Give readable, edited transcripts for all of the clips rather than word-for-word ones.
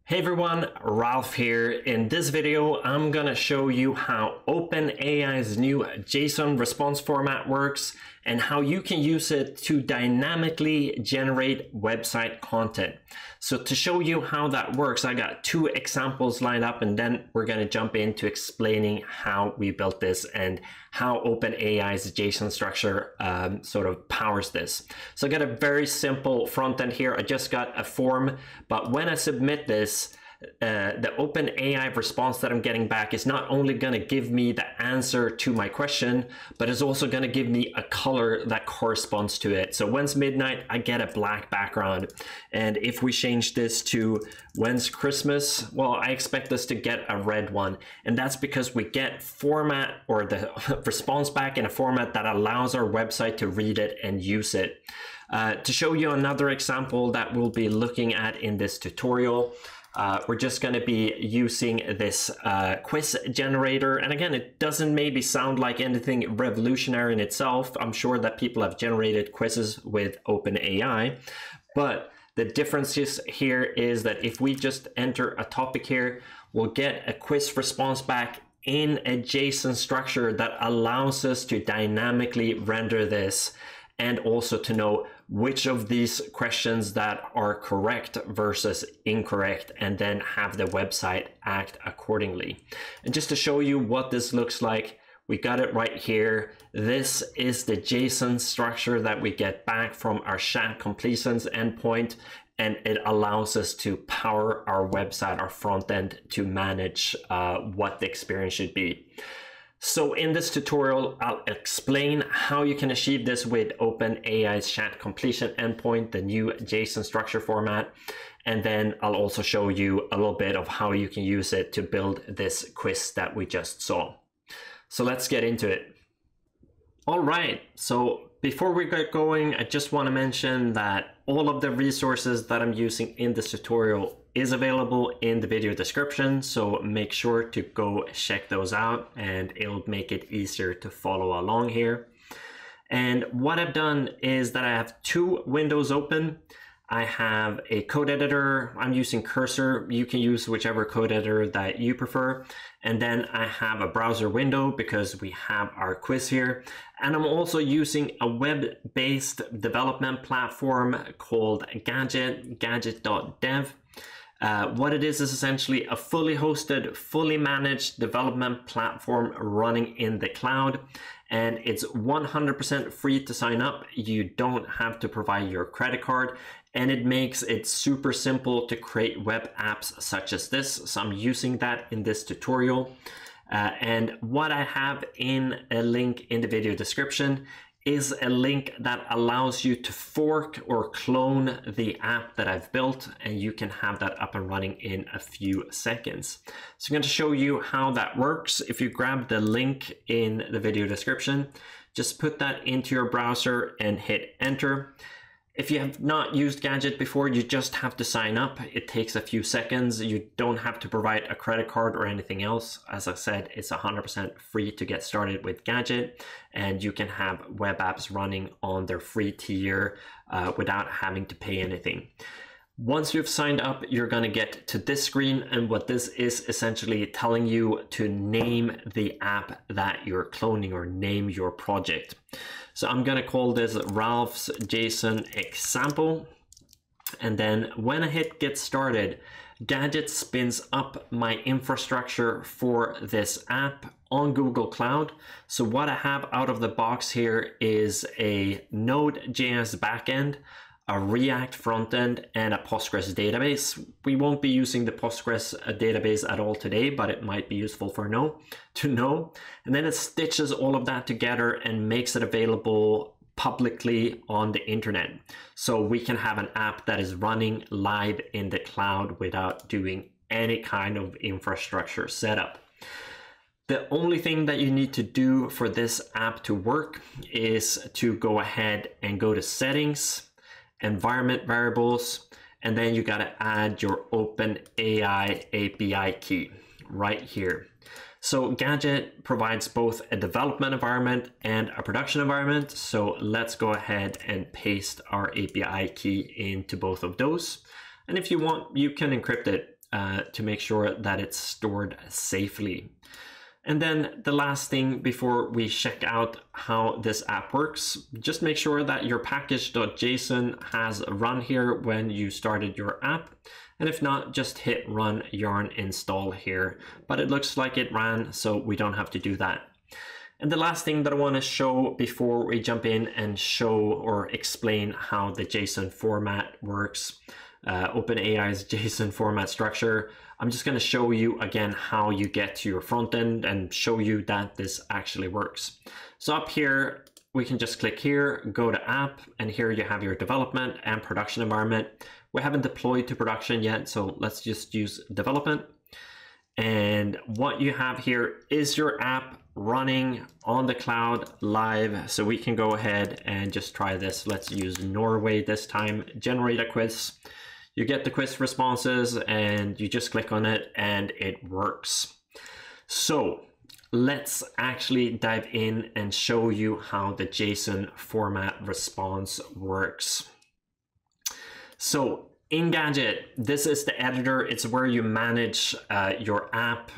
Hey everyone, Ralph here. In this video, I'm gonna show you how OpenAI's new JSON response format works and how you can use it to dynamically generate website content. So to show you how that works, I got two examples lined up and then we're gonna jump into explaining how we built this and how OpenAI's JSON structure sort of powers this. So I got a very simple front end here. I just got a form, but when I submit this, the OpenAI response that I'm getting back is not only going to give me the answer to my question, but it's also going to give me a color that corresponds to it. So when's midnight, I get a black background. And if we change this to when's Christmas, well, I expect us to get a red one. And that's because we get format or the response back in a format that allows our website to read it and use it. To show you another example that we'll be looking at in this tutorial, we're just going to be using this quiz generator. And again, it doesn't maybe sound like anything revolutionary in itself. I'm sure that people have generated quizzes with OpenAI, but the difference here is that if we just enter a topic here, we'll get a quiz response back in a JSON structure that allows us to dynamically render this and also to know which of these questions that are correct versus incorrect, and then have the website act accordingly. And just to show you what this looks like, we got it right here. This is the JSON structure that we get back from our chat completions endpoint, and it allows us to power our website, our front end, to manage what the experience should be. So in this tutorial, I'll explain how you can achieve this with OpenAI's chat completion endpoint, the new JSON structure format. And then I'll also show you a little bit of how you can use it to build this quiz that we just saw. So let's get into it. All right, so before we get going, I just want to mention that all of the resources that I'm using in this tutorial is available in the video description, so make sure to go check those out and it'll make it easier to follow along here. And what I've done is that I have two windows open. I have a code editor. I'm using Cursor. You can use whichever code editor that you prefer. And then I have a browser window because we have our quiz here. And I'm also using a web-based development platform called gadget.dev. What it is essentially a fully hosted, fully managed development platform running in the cloud. And it's 100% free to sign up. You don't have to provide your credit card. And it makes it super simple to create web apps such as this. So I'm using that in this tutorial. And what I have in a link in the video description is a link that allows you to fork or clone the app that I've built, and you can have that up and running in a few seconds. So I'm going to show you how that works. If you grab the link in the video description, just put that into your browser and hit enter. If you have not used Gadget before, you just have to sign up. It takes a few seconds. You don't have to provide a credit card or anything else. As I said, it's 100% free to get started with Gadget, and you can have web apps running on their free tier without having to pay anything. Once you've signed up, you're going to get to this screen, and what this is essentially telling you to name the app that you're cloning or name your project. So I'm going to call this Ralph's JSON example. And then when I hit get started, Gadget spins up my infrastructure for this app on Google Cloud. So what I have out of the box here is a nodejs backend, a React frontend, and a Postgres database. We won't be using the Postgres database at all today, but it might be useful to know. And then it stitches all of that together and makes it available publicly on the internet. So we can have an app that is running live in the cloud without doing any kind of infrastructure setup. The only thing that you need to do for this app to work is to go ahead and go to settings, environment variables, and then you got to add your OpenAI API key right here. So Gadget provides both a development environment and a production environment. So let's go ahead and paste our API key into both of those. And if you want, you can encrypt it. to make sure that it's stored safely. And then the last thing before we check out how this app works, just make sure that your package.json has run here when you started your app. And if not, just hit run yarn install here. But it looks like it ran, so we don't have to do that. And the last thing that I want to show before we jump in and show or explain how the JSON format works, OpenAI's JSON format structure, I'm just going to show you again how you get to your front end and show you that this actually works. So up here, we can just click here, go to app, and here you have your development and production environment. We haven't deployed to production yet, so let's just use development. And what you have here is your app running on the cloud live. So we can go ahead and just try this. Let's use Norway this time, generate a quiz. You get the quiz responses and you just click on it and it works. So let's actually dive in and show you how the JSON format response works. So in Gadget, this is the editor. It's where you manage your app.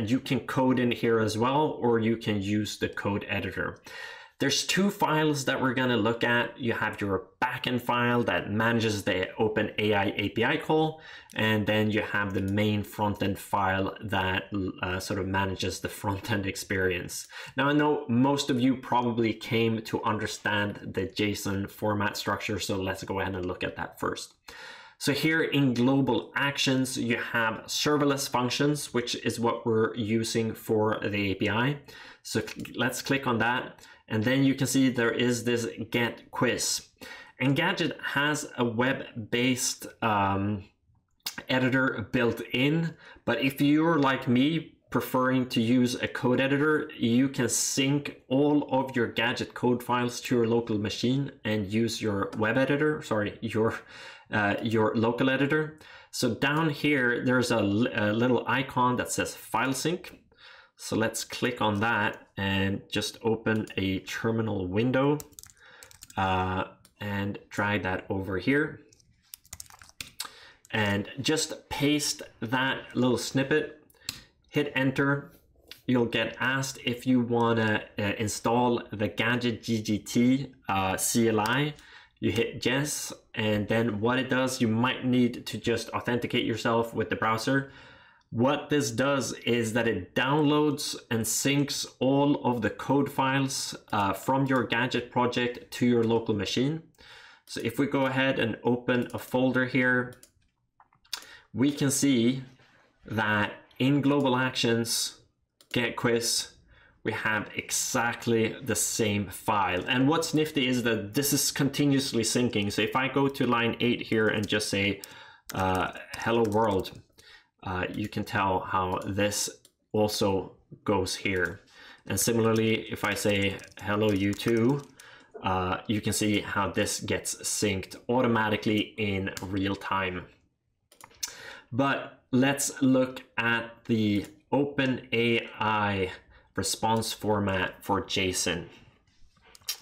You can code in here as well, or you can use the code editor. There's two files that we're going to look at. You have your backend file that manages the OpenAI API call, and then you have the main frontend file that sort of manages the frontend experience. Now, I know most of you probably came to understand the JSON format structure, so let's go ahead and look at that first. So here in global actions, you have serverless functions, which is what we're using for the API. So let's click on that. And then you can see there is this get quiz. And Gadget has a web-based editor built in. But if you're like me, preferring to use a code editor, you can sync all of your Gadget code files to your local machine and use your web editor, sorry, your local editor. So down here, there's a little icon that says file sync. So let's click on that and just open a terminal window and drag that over here. And just paste that little snippet, hit enter. You'll get asked if you want to install the Gadget GGT CLI. You hit yes, and then what it does, you might need to just authenticate yourself with the browser. What this does is that it downloads and syncs all of the code files from your Gadget project to your local machine. So if we go ahead and open a folder here, we can see that in global actions, get quiz, we have exactly the same file. And what's nifty is that this is continuously syncing. So if I go to line 8 here and just say, hello world, you can tell how this also goes here. And similarly, if I say hello you too, you can see how this gets synced automatically in real time. But let's look at the OpenAI response format for JSON.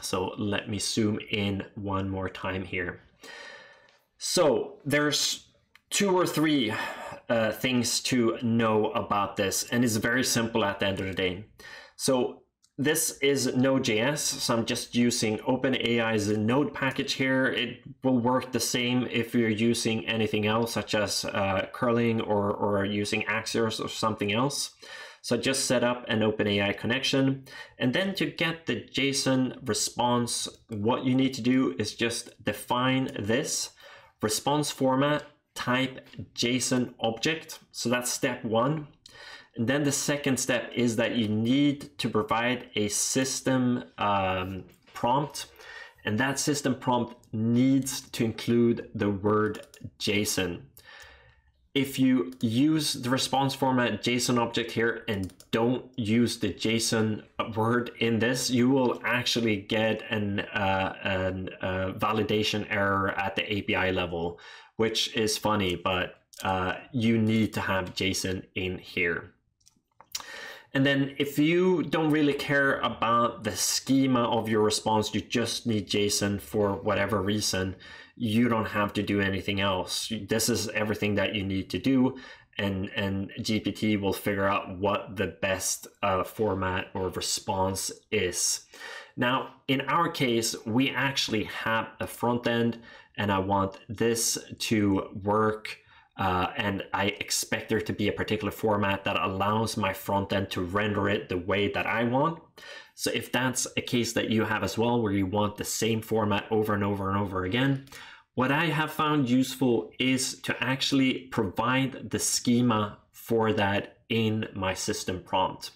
So let me zoom in one more time here. So there's 2 or 3 things to know about this, and it's very simple at the end of the day. So this is Node.js, so I'm just using OpenAI's Node package here. It will work the same if you're using anything else, such as curling or using Axios or something else. So just set up an OpenAI connection, and then to get the JSON response, what you need to do is just define this response format type JSON object. So that's step 1. And then the second step is that you need to provide a system prompt, and that system prompt needs to include the word JSON. If you use the response format JSON object here and don't use the JSON word in this, you will actually get an validation error at the API level, which is funny, but you need to have JSON in here. And then if you don't really care about the schema of your response, you just need JSON for whatever reason, you don't have to do anything else. This is everything that you need to do, and GPT will figure out what the best format or response is. Now, in our case, we actually have a front end, and I want this to work. And I expect there to be a particular format that allows my front end to render it the way that I want. So if that's a case that you have as well, where you want the same format over and over and over again, what I have found useful is to actually provide the schema for that in my system prompt.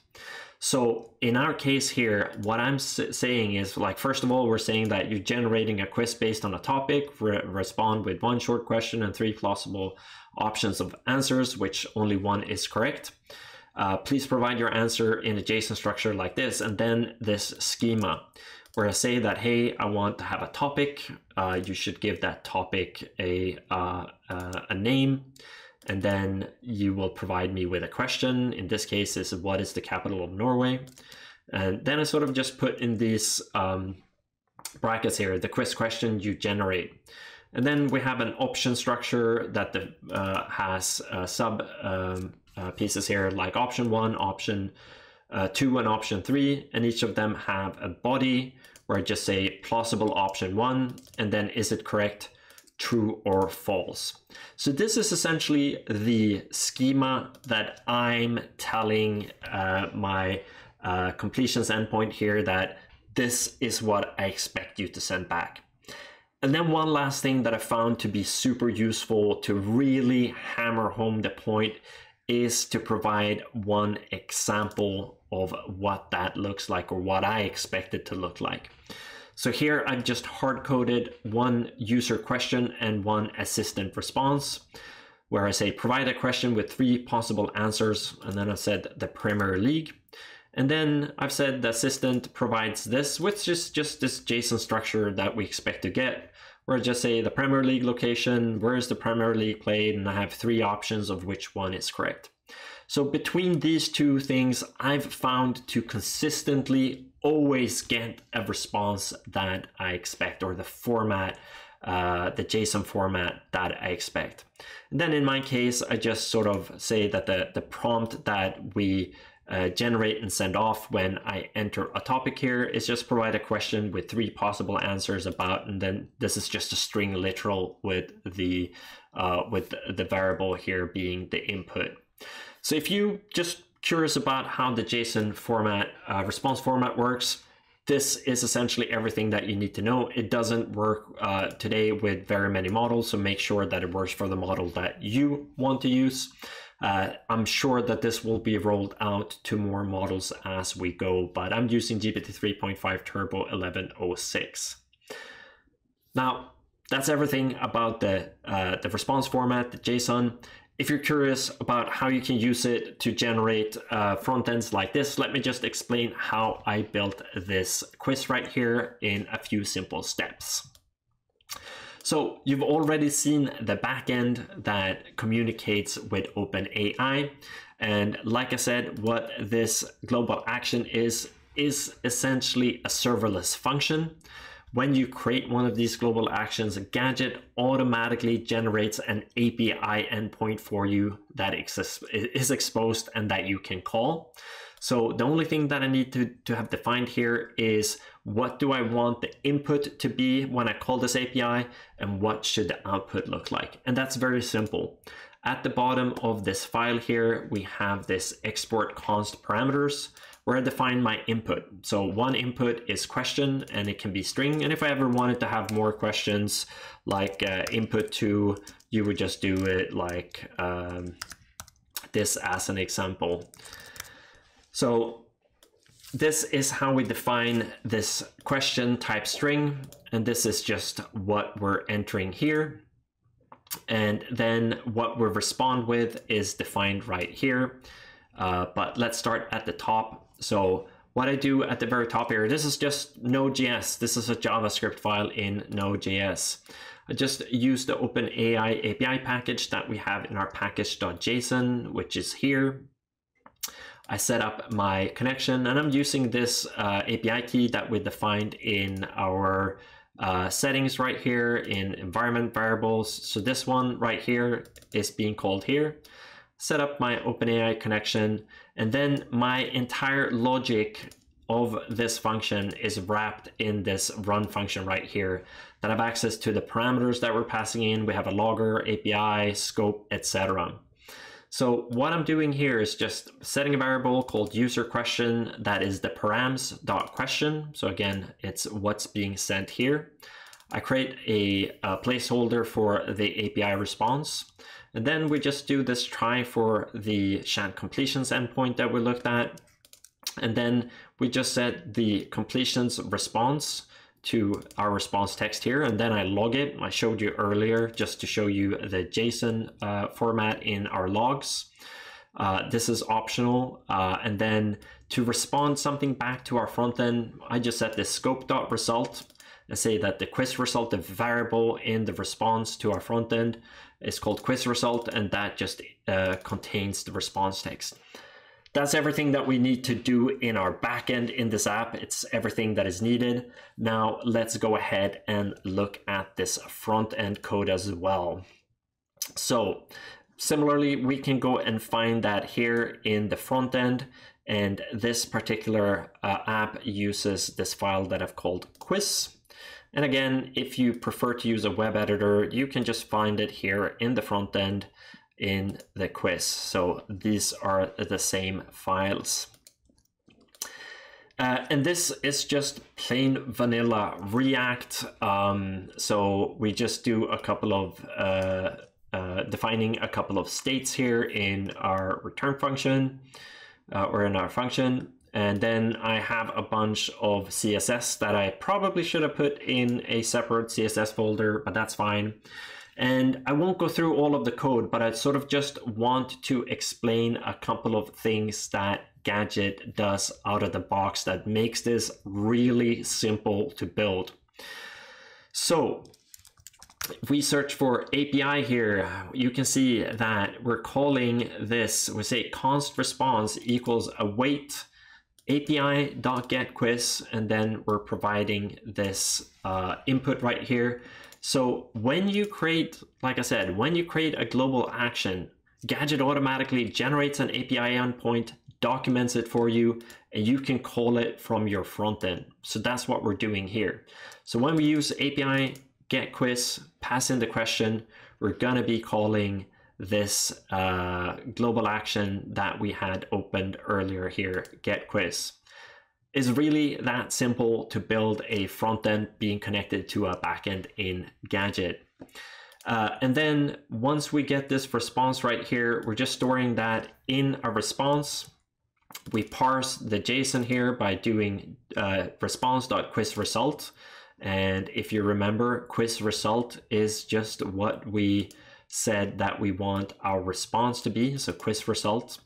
So in our case here, what I'm saying is, like, first of all, we're saying that you're generating a quiz based on a topic, respond with 1 short question and 3 plausible options of answers, which only 1 is correct. Please provide your answer in a JSON structure like this, and then this schema, where I say that, hey, I want to have a topic. You should give that topic a name. And then you will provide me with a question. In this case, is what is the capital of Norway? And then I sort of just put in these brackets here, the quiz question you generate. And then we have an option structure that has sub pieces here, like option 1, option 2, and option 3. And each of them have a body where I just say plausible option 1, and then is it correct, true or false. So this is essentially the schema that I'm telling my completions endpoint here, that this is what I expect you to send back. And then one last thing that I found to be super useful to really hammer home the point is to provide one example of what that looks like, or what I expect it to look like. So here I've just hard-coded 1 user question and 1 assistant response, where I say provide a question with 3 possible answers, and then I said the Premier League. And then I've said the assistant provides this, which is just this JSON structure that we expect to get, where I just say the Premier League location, where is the Premier League played, and I have 3 options of which one is correct. So between these 2 things, I've found to consistently always get a response that I expect, or the format, the JSON format that I expect. And then in my case, I just sort of say that the prompt that we generate and send off when I enter a topic here is just provide a question with 3 possible answers about, and then this is just a string literal with the variable here being the input. So if you just curious about how the JSON format, response format works, this is essentially everything that you need to know. It doesn't work today with very many models, so make sure that it works for the model that you want to use. I'm sure that this will be rolled out to more models as we go, but I'm using GPT 3.5 Turbo 1106. Now, that's everything about the response format, the JSON. If you're curious about how you can use it to generate front ends like this, let me just explain how I built this quiz right here in a few simple steps. So you've already seen the backend that communicates with OpenAI. And like I said, what this global action is essentially a serverless function. When you create one of these global actions, a gadget automatically generates an API endpoint for you that is exposed and that you can call. So the only thing that I need to have defined here is what do I want the input to be when I call this API, and what should the output look like? And that's very simple. At the bottom of this file here, we have this export const parameters, where I define my input. So one input is question, and it can be string. And if I ever wanted to have more questions, like input 2, you would just do it like this as an example. So this is how we define this question type string, and this is just what we're entering here. And then what we respond with is defined right here. But let's start at the top. So what I do at the very top here, this is just Node.js. This is a JavaScript file in Node.js. I just use the OpenAI API package that we have in our package.json, which is here. I set up my connection, and I'm using this API key that we defined in our settings right here in environment variables. So this one right here is being called here. Set up my OpenAI connection, and then my entire logic of this function is wrapped in this run function right here that have access to the parameters that we're passing in. We have a logger, API, scope, etc. So what I'm doing here is just setting a variable called user question that is the params.question. So again, it's what's being sent here. I create a placeholder for the API response. And then we just do this try for the chat completions endpoint that we looked at. And then we just set the completions response to our response text here, and then I log it. I showed you earlier just to show you the JSON format in our logs. This is optional. And then to respond something back to our front end, I just set this scope.result and say that the quiz result, the variable in the response to our front end, is called quiz result, and that just contains the response text. That's everything that we need to do in our backend in this app. It's everything that is needed. Now let's go ahead and look at this front end code as well. So similarly, we can go and find that here in the front end, and this particular app uses this file that I've called quiz. And again, if you prefer to use a web editor, you can just find it here in the front end in the quiz. So these are the same files. And this is just plain vanilla React. So we just do a couple of defining a couple of states here in our return function or in our function. And then I have a bunch of CSS that I probably should have put in a separate CSS folder, but that's fine. And I won't go through all of the code, but I sort of just want to explain a couple of things that Gadget does out of the box that makes this really simple to build. So if we search for API here, you can see that we're calling this, we say const response equals await API.getQuiz, and then we're providing this input right here. So when you create, like I said, when you create a global action, Gadget automatically generates an API endpoint, documents it for you, and you can call it from your front end. So that's what we're doing here. So when we use API get quiz, pass in the question, we're going to be calling this global action that we had opened earlier here, get quiz. Is really that simple to build a front end being connected to a backend in Gadget. And then once we get this response right here, we're just storing that in a response. We parse the JSON here by doing response.quizResult. And if you remember, quiz result is just what we said that we want our response to be. So quiz result.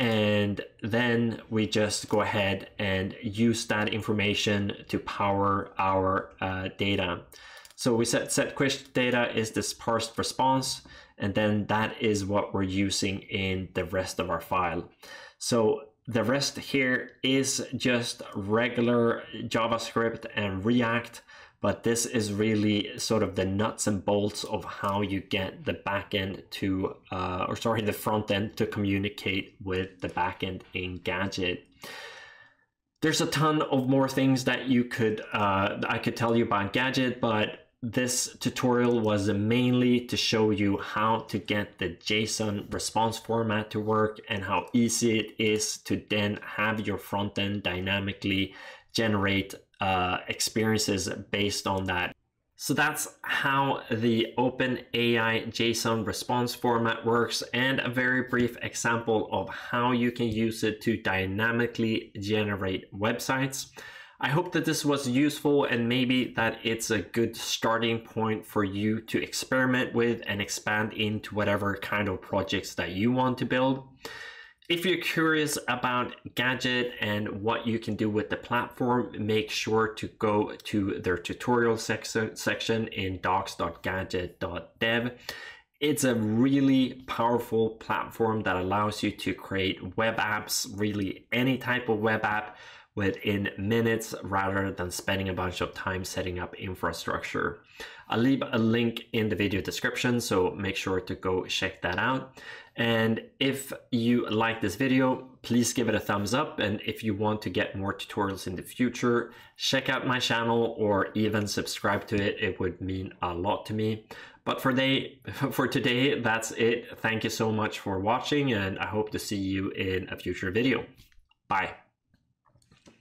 And then we just go ahead and use that information to power our data. So we set quiz data is this parsed response, and then that is what we're using in the rest of our file. So the rest here is just regular JavaScript and React, but this is really sort of the nuts and bolts of how you get the backend to, the front end to communicate with the backend in Gadget. There's a ton of more things that you could, I could tell you about Gadget, but this tutorial was mainly to show you how to get the JSON response format to work and how easy it is to then have your front end dynamically generate experiences based on that. So that's how the OpenAI JSON response format works, and a very brief example of how you can use it to dynamically generate websites. I hope that this was useful, and maybe that it's a good starting point for you to experiment with and expand into whatever kind of projects that you want to build. If you're curious about Gadget and what you can do with the platform, make sure to go to their tutorial section in docs.gadget.dev. It's a really powerful platform that allows you to create web apps, really any type of web app, within minutes rather than spending a bunch of time setting up infrastructure. I'll leave a link in the video description, so make sure to go check that out. And if you like this video, please give it a thumbs up. And if you want to get more tutorials in the future, check out my channel or even subscribe to it. It would mean a lot to me. But for today, that's it. Thank you so much for watching, and I hope to see you in a future video. Bye.